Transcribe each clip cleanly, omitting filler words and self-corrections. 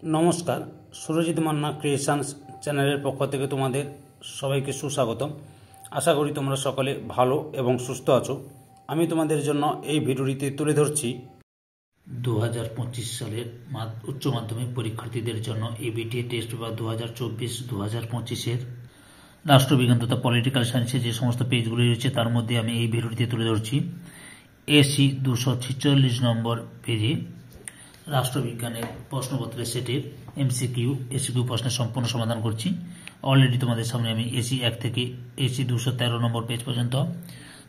নমস্কার, সুরজিৎ মান্না ক্রিয়েশনস চ্যানেলের পক্ষ থেকে তোমাদের সবাইকে সুস্বাগতম। আশা করি তোমরা সকলে ভালো এবং সুস্থ আছো। আমি তোমাদের জন্য এই ভিডিওটিতে তুলে ধরছি 2025 সালের উচ্চ মাধ্যমিক পরীক্ষার্থীদের জন্য এবিটি টেস্ট বা 2024-2025-এর রাষ্ট্রবিজ্ঞান তথা পলিটিক্যাল সায়েন্সের যে সমস্ত পেজগুলি রয়েছে তার মধ্যে আমি এই ভিডিওটিতে তুলে ধরছি এসি 246 নম্বর পেজে রাষ্ট্রবিজ্ঞানের প্রশ্নপত্রের সেটের এমসিকিউ প্রশ্নের সম্পূর্ণ সমাধান করছি। অলরেডি তোমাদের সামনে আমি এসি 1 থেকে এসি 213 নম্বর পেজ পর্যন্ত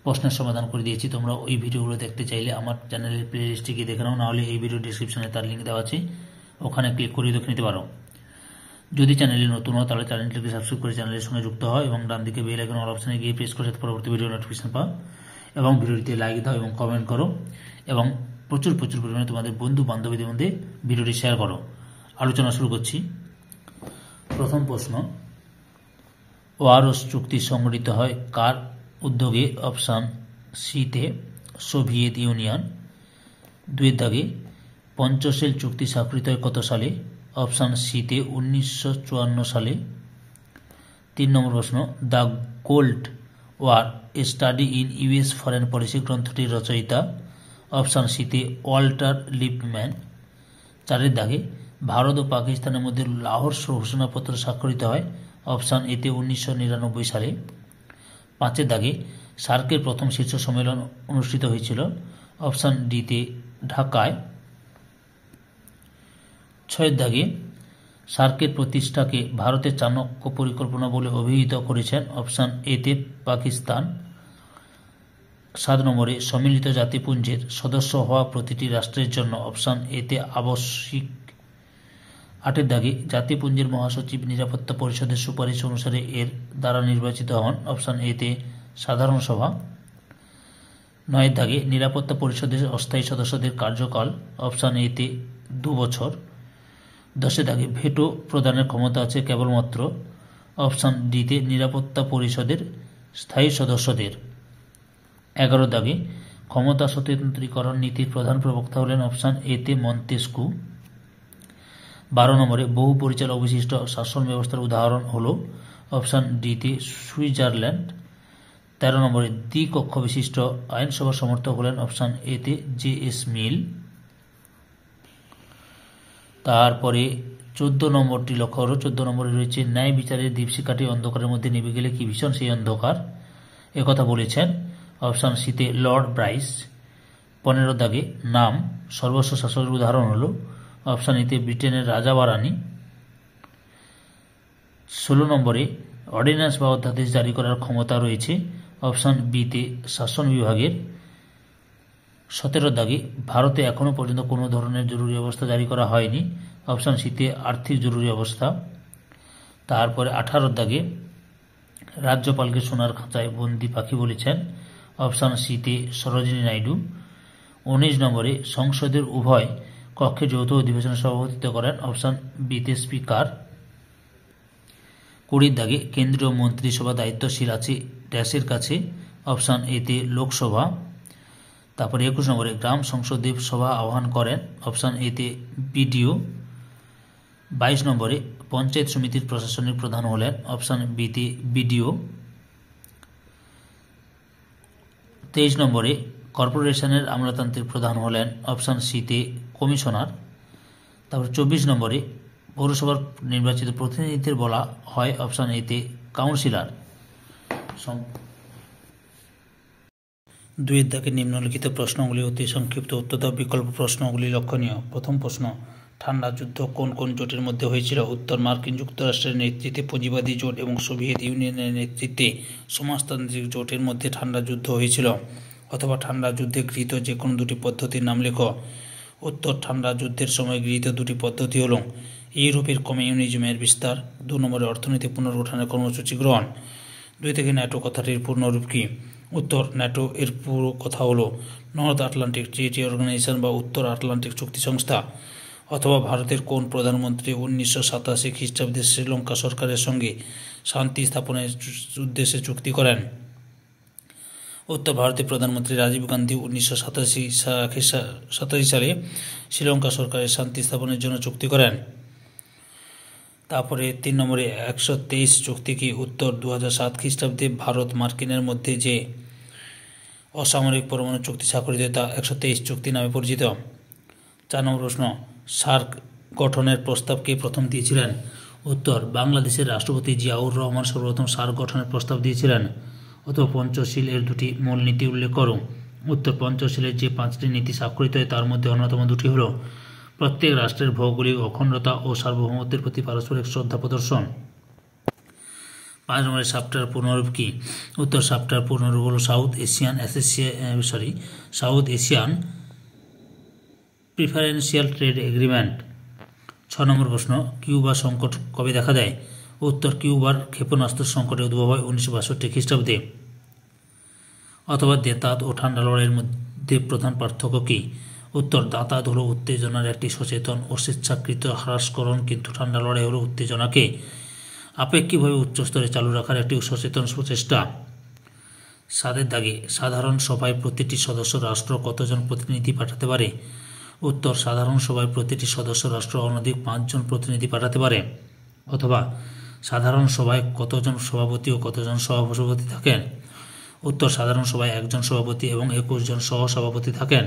প্রশ্নের সমাধান করে দিয়েছি। তোমরা ওই ভিডিওগুলো দেখতে চাইলে আমার চ্যানেলের প্লেলিস্টে গিয়ে দেখে নাও, নাহলে এই ভিডিও ডিসক্রিপশনে তার লিঙ্ক দেওয়া আছে, ওখানে ক্লিক করে দেখে নিতে পারো। যদি চ্যানেলে নতুন হয় তাহলে চ্যানেলটিকে সাবস্ক্রাইব করে চ্যানেলের সঙ্গে যুক্ত হয় এবং ডান দিকে বেল আইকন অল অপশনে গিয়ে প্রেস করে পরবর্তী ভিডিও নোটিফিকেশন পাও এবং ভিডিওটিতে লাইক দাও এবং কমেন্ট করো এবং প্রচুর পরিমাণে তোমাদের বন্ধু বান্ধবীদের মধ্যে ভিডিওটি শেয়ার করো। আলোচনা শুরু করছি। প্রথম প্রশ্ন, ওয়ারস চুক্তি সংগঠিত হয় কার উদ্যোগে? অপশান সিতে সোভিয়েত ইউনিয়ন। 2 দাগে পঞ্চশীল চুক্তি স্বাক্ষরিত হয় কত সালে? অপশান সিতে 1954 সালে। 3 নম্বর প্রশ্ন, the cold war a study in US foreign policy গ্রন্থটির রচয়িতা? অপশান সিতে ওয়াল্টার লিপম্যান। 4 দাগে ভারত ও পাকিস্তানের মধ্যে লাহোর ঘোষণাপত্র স্বাক্ষরিত হয়? অপশান এতে 1999 সালে। 5 দাগে সার্কের প্রথম শীর্ষ সম্মেলন অনুষ্ঠিত হয়েছিল? অপশান ডিতে ঢাকায়। 6 দাগে সার্কের প্রতিষ্ঠাকে ভারতের চাণক্য পরিকল্পনা বলে অভিহিত করেছেন? অপশান এতে পাকিস্তান। 7 নম্বরে সম্মিলিত জাতিপুঞ্জের সদস্য হওয়া প্রতিটি রাষ্ট্রের জন্য? অপশান এতে আবশ্যিক। 8 দাগে জাতিপুঞ্জের মহাসচিব নিরাপত্তা পরিষদের সুপারিশ অনুসারে এর দ্বারা নির্বাচিত হন? অপশান এতে সাধারণ সভা। 9 দাগে নিরাপত্তা পরিষদের অস্থায়ী সদস্যদের কার্যকাল? অপশান এতে 2 বছর। 10 দাগে ভেটো প্রদানের ক্ষমতা আছে কেবলমাত্র? অপশান ডিতে নিরাপত্তা পরিষদের স্থায়ী সদস্যদের। 11 দাগে ক্ষমতা স্বতন্ত্রীকরণ নীতির প্রধান প্রবক্তা হলেন? অপশান এতে মন্তেস্কু। 12 নম্বরে বহু পরিচালক বিশিষ্ট শাসন ব্যবস্থার উদাহরণ হল? অপশান ডিতে সুইজারল্যান্ড। 13 নম্বরে দ্বিকক্ষ বিশিষ্ট আইনসভার সমর্থক হলেন? অপশান এতে জে.এস. মিল। তারপরে 14 নম্বরটি লক্ষ্য করো। 14 নম্বরে রয়েছে ন্যায় বিচারের দীপশিখাটি অন্ধকারের মধ্যে নিভে গেলে কি ভীষণ সেই অন্ধকার? একথা বলেছেন? অপশান সিতে লর্ড ব্রাইস। 15 দাগে নাম সর্বস্ব শাসকের উদাহরণ হল? অপশান এতে ব্রিটেনের রাজা বা রানী। 16 নম্বরে অর্ডিন্যান্স বা অধ্যাদেশ জারি করার ক্ষমতা রয়েছে? অপশান বিতে শাসন বিভাগের। 17 দাগে ভারতে এখনও পর্যন্ত কোনো ধরনের জরুরি অবস্থা জারি করা হয়নি? অপশান সিতে আর্থিক জরুরি অবস্থা। তারপরে 18 দাগে রাজ্যপালকে সোনার খাঁচায় বন্দি পাখি বলেছেন? অপশান সিতে সরোজিনী নাইডু। 19 নম্বরে সংসদের উভয় কক্ষে যৌথ অধিবেশনে সভাপতিত্ব করেন? অপশান বিতে স্পিকার। 20 দাগে কেন্দ্রীয় মন্ত্রিসভা দায়িত্বশীল আছে ড্যাশের কাছে? অপশান এতে লোকসভা। তারপরে 21 নম্বরে গ্রাম সংসদে সভা আহ্বান করেন? অপশান এতে বিডিও। 22 নম্বরে পঞ্চায়েত সমিতির প্রশাসনিক প্রধান হলেন? অপশান বিতে বিডিও। 23 নম্বরে কর্পোরেশনের আমলাতান্ত্রিক প্রধান হলেন? অপশান সিতে কমিশনার। তারপর 24 নম্বরে পৌরসভার নির্বাচিত প্রতিনিধিদের বলা হয়? অপশান এতে কাউন্সিলর। 2 দাগে নিম্নলিখিত প্রশ্নগুলি অতি সংক্ষিপ্ত উত্তর দাও। বিকল্প প্রশ্নগুলি লক্ষণীয়। প্রথম প্রশ্ন, ঠান্ডা যুদ্ধ কোন কোন জোটের মধ্যে হয়েছিল? উত্তর, মার্কিন যুক্তরাষ্ট্রের নেতৃত্বে পুঁজিবাদী জোট এবং সোভিয়েত ইউনিয়নের নেতৃত্বে সমাজতান্ত্রিক জোটের মধ্যে ঠান্ডা যুদ্ধ হয়েছিল। অথবা ঠান্ডা যুদ্ধে গৃহীত যে কোনো দুটি পদ্ধতির নাম লেখো। উত্তর, ঠান্ডা যুদ্ধের সময় গৃহীত দুটি পদ্ধতি হল ইউরোপের কমিউনিজমের বিস্তার, 2 নম্বরে অর্থনৈতিক পুনরুত্থানের কর্মসূচি গ্রহণ। 2 থেকে ন্যাটো কথাটির পূর্ণরূপ কি? উত্তর, ন্যাটো এর পুরো কথা হল নর্থ আটলান্টিক ট্রিটি অর্গানাইজেশন বা উত্তর আটলান্টিক চুক্তি সংস্থা। অথবা ভারতের কোন প্রধানমন্ত্রী 1987 খ্রিস্টাব্দে শ্রীলঙ্কা সরকারের সঙ্গে শান্তি স্থাপনের উদ্দেশ্যে চুক্তি করেন? উত্তর ভারতের প্রধানমন্ত্রী রাজীব গান্ধী 1987 সালে শ্রীলঙ্কা সরকারের শান্তি স্থাপনের জন্য চুক্তি করেন। তারপরে 3 নম্বরে 123 চুক্তি কি? উত্তর 2007 খ্রিস্টাব্দে ভারত মার্কিনের মধ্যে যে অসামরিক পরমাণু চুক্তি স্বাক্ষরিত তা 123 চুক্তি নামে পরিচিত। 4 নম্বর প্রশ্ন, সার্ক গঠনের প্রস্তাব কে প্রথম দিয়েছিলেন? উত্তর বাংলাদেশের রাষ্ট্রপতি জিয়াউর রহমান সর্বপ্রথম সার্ক গঠনের প্রস্তাব দিয়েছিলেন। অথবা পঞ্চশীল এর দুটি মূল নীতি উল্লেখ করো। উত্তর পঞ্চশীলের যে 5টি নীতি স্বাক্ষরিত হয় তার মধ্যে অন্যতম দুটি হল প্রত্যেক রাষ্ট্রের ভৌগোলিক অখণ্ডতা ও সার্বভৌমত্বের প্রতি পারস্পরিক শ্রদ্ধা প্রদর্শন। 5 নম্বরের সাপটার পূর্ণরূপ কি? উত্তর সাপটার পূর্ণরূপ হল south Asian preferential trade agreement. 6 নম্বর প্রশ্ন, কিউবা সংকট কবে দেখা দেয়? উত্তর কিউবার ক্ষেপণাস্ত্র সংকটের উদ্ভব হয় 1962 খ্রিস্টাব্দে। অথবা দেতাত ও ঠান্ডা লড়াইয়ের মধ্যে প্রধান পার্থক্য কি? উত্তর দাঁতাত হল উত্তেজনার একটি সচেতন ও স্বেচ্ছাকৃত হ্রাসকরণ, কিন্তু ঠান্ডা লড়াই হল উত্তেজনাকে আপেক্ষিকভাবে উচ্চ স্তরে চালু রাখার একটি সচেতন প্রচেষ্টা। 7 দাগে সাধারণ সভায় প্রতিটি সদস্য রাষ্ট্র কতজন প্রতিনিধি পাঠাতে পারে? উত্তর সাধারণ সভায় প্রতিটি সদস্য রাষ্ট্র অনধিক 5 জন প্রতিনিধি পাঠাতে পারে। অথবা সাধারণ সভায় কতজন সভাপতি ও কতজন সহসভাপতি থাকেন? উত্তর সাধারণ সভায় 1 জন সভাপতি এবং 21 জন সহসভাপতি থাকেন।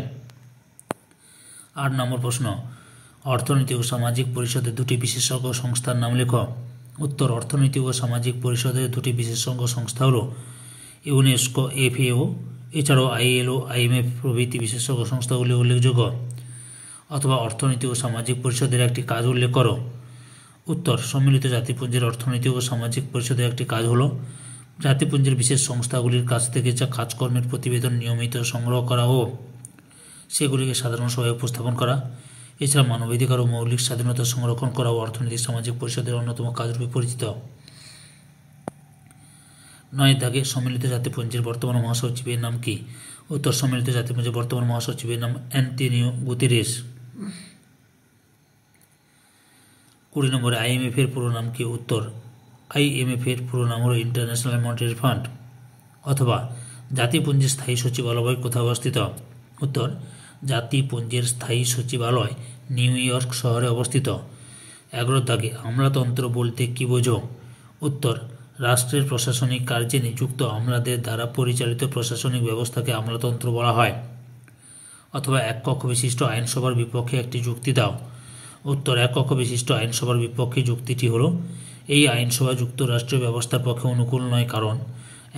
8 নম্বর প্রশ্ন, অর্থনীতি ও সামাজিক পরিষদের দুটি বিশেষজ্ঞ সংস্থার নাম লেখ। উত্তর অর্থনীতি ও সামাজিক পরিষদের দুটি বিশেষজ্ঞ সংস্থা হল ইউনেস্কো, FAO, এছাড়াও ILO, IMF প্রভৃতি বিশেষজ্ঞ সংস্থাগুলি উল্লেখযোগ্য। অথবা অর্থনীতি ও সামাজিক পরিষদের একটি কাজ উল্লেখ করো। উত্তর সম্মিলিত জাতিপুঞ্জের অর্থনীতি ও সামাজিক পরিষদের একটি কাজ হল জাতিপুঞ্জের বিশেষ সংস্থাগুলির কাছ থেকে যা কাজকর্মের প্রতিবেদন নিয়মিত সংগ্রহ করা ও সেগুলিকে সাধারণ সভায় উপস্থাপন করা। এছাড়া মানবাধিকার ও মৌলিক স্বাধীনতা সংরক্ষণ করা ও অর্থনৈতিক সামাজিক পরিষদের অন্যতম কাজরূপে পরিচিত। 9 দাগে সম্মিলিত জাতিপুঞ্জের বর্তমান মহাসচিবের নাম কি? উত্তর সম্মিলিত জাতিপুঞ্জের বর্তমান মহাসচিবের নাম অ্যান্টোনিও গুতেরেস। 20 নম্বরে IMF এর পুরো নাম কি? উত্তর IMF এর পুরো নাম হল ইন্টারন্যাশনাল মনিটারি ফান্ড। অথবা জাতিপুঞ্জের স্থায়ী সচিবালয় কোথায় অবস্থিত? উত্তর জাতিপুঞ্জের স্থায়ী সচিবালয় নিউ ইয়র্ক শহরে অবস্থিত। 11 দাগে আমলাতন্ত্র বলতে কি বোঝো? উত্তর রাষ্ট্রের প্রশাসনিক কার্যে নিযুক্ত আমলাদের দ্বারা পরিচালিত প্রশাসনিক ব্যবস্থাকে আমলাতন্ত্র বলা হয়। অথবা 1 কক্ষ বিশিষ্ট আইনসভার বিপক্ষে একটি যুক্তি দাও। উত্তর 1 কক্ষ বিশিষ্ট আইনসভার বিপক্ষে যুক্তিটি হল এই আইনসভা যুক্তরাষ্ট্রীয় ব্যবস্থার পক্ষে অনুকূল নয়, কারণ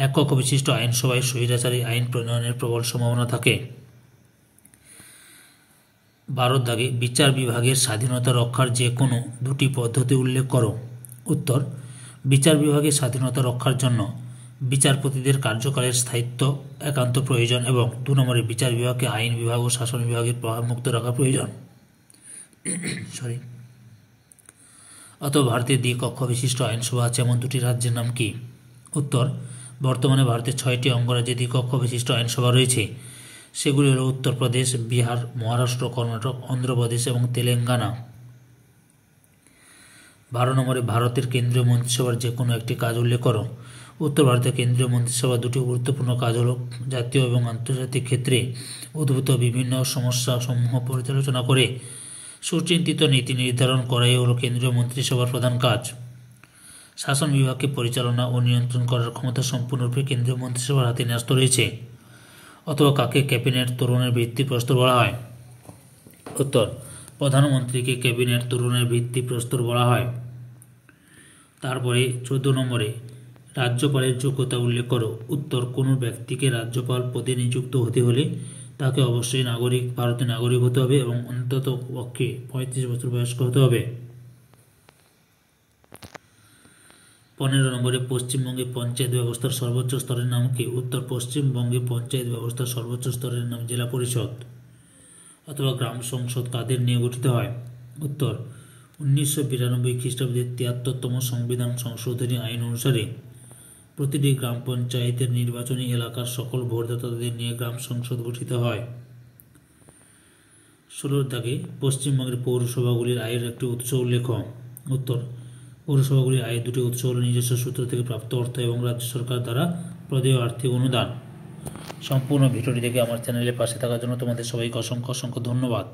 1 কক্ষ বিশিষ্ট আইনসভায় স্বৈরাচারী আইন প্রণয়নের প্রবল সম্ভাবনা থাকে। 12 দাগে বিচার বিভাগের স্বাধীনতা রক্ষার যে কোনো দুটি পদ্ধতি উল্লেখ করো। উত্তর বিচার বিভাগের স্বাধীনতা রক্ষার জন্য বিচারপতিদের কার্যকালের স্থায়িত্ব একান্ত প্রয়োজন এবং 2 নম্বরে বিচার বিভাগকে আইন বিভাগ ও শাসন বিভাগের প্রভাবমুক্ত রাখা প্রয়োজন। অত ভারতের দ্বিকক্ষ বিশিষ্ট আইনসভা আছে এমন দুটি রাজ্যের নাম কি? উত্তর বর্তমানে ভারতের 6টি অঙ্গরাজ্যে দ্বিকক্ষ বিশিষ্ট আইনসভা রয়েছে। সেগুলি হল উত্তরপ্রদেশ, বিহার, মহারাষ্ট্র, কর্ণাটক, অন্ধ্রপ্রদেশ এবং তেলেঙ্গানা। 12 নম্বরে ভারতের কেন্দ্রীয় মন্ত্রিসভার যে কোনো একটি কাজ উল্লেখ করো। উত্তর ভারতের কেন্দ্রীয় মন্ত্রিসভার দুটি গুরুত্বপূর্ণ কাজ হল জাতীয় এবং আন্তর্জাতিক ক্ষেত্রে উদ্ভূত বিভিন্ন সমস্যা সমূহ পর্যালোচনা করে সুচিন্তিত নীতি নির্ধারণ করাই হল কেন্দ্রীয় মন্ত্রিসভার প্রধান কাজ। শাসন বিভাগকে পরিচালনা ও নিয়ন্ত্রণ করার ক্ষমতা সম্পূর্ণরূপে কেন্দ্রীয় মন্ত্রিসভার হাতে ন্যস্ত রয়েছে। অথবা কাকে ক্যাবিনেট তরুণের ভিত্তিপ্রস্তর বলা হয়? উত্তর প্রধানমন্ত্রীকে ক্যাবিনেট তরুণের ভিত্তিপ্রস্তর বলা হয়। তারপরে 14 নম্বরে রাজ্যপালের যোগ্যতা উল্লেখ করো। উত্তর কোনো ব্যক্তিকে রাজ্যপাল পদে নিযুক্ত হতে হলে তাকে অবশ্যই ভারতের নাগরিক হতে হবে এবং অন্তত পক্ষে 35 বছর বয়স্ক হতে হবে। 15 নম্বরে পশ্চিমবঙ্গে পঞ্চায়েত ব্যবস্থার সর্বোচ্চ স্তরের নাম কি? উত্তর পশ্চিমবঙ্গে পঞ্চায়েত ব্যবস্থার সর্বোচ্চ স্তরের নাম জেলা পরিষদ। অথবা গ্রাম সংসদ কাদের নিয়ে গঠিত হয়? উত্তর 1992 খ্রিস্টাব্দের 73তম সংবিধান সংশোধনী আইন অনুসারে প্রতিটি গ্রাম পঞ্চায়েতের নির্বাচনী এলাকার সকল ভোটদাতাদের নিয়ে গ্রাম সংসদ গঠিত হয়। 16 দাগে পশ্চিমবঙ্গের পৌরসভাগুলির আয়ের একটি উৎস উল্লেখ। উত্তর পৌরসভাগুলির আয়ের দুটি উৎস হল নিজস্ব সূত্র থেকে প্রাপ্ত অর্থ এবং রাজ্য সরকার দ্বারা প্রদেয় আর্থিক অনুদান। সম্পূর্ণ ভিডিওটি দেখে আমার চ্যানেলের পাশে থাকার জন্য তোমাদের সবাইকে অসংখ্য ধন্যবাদ।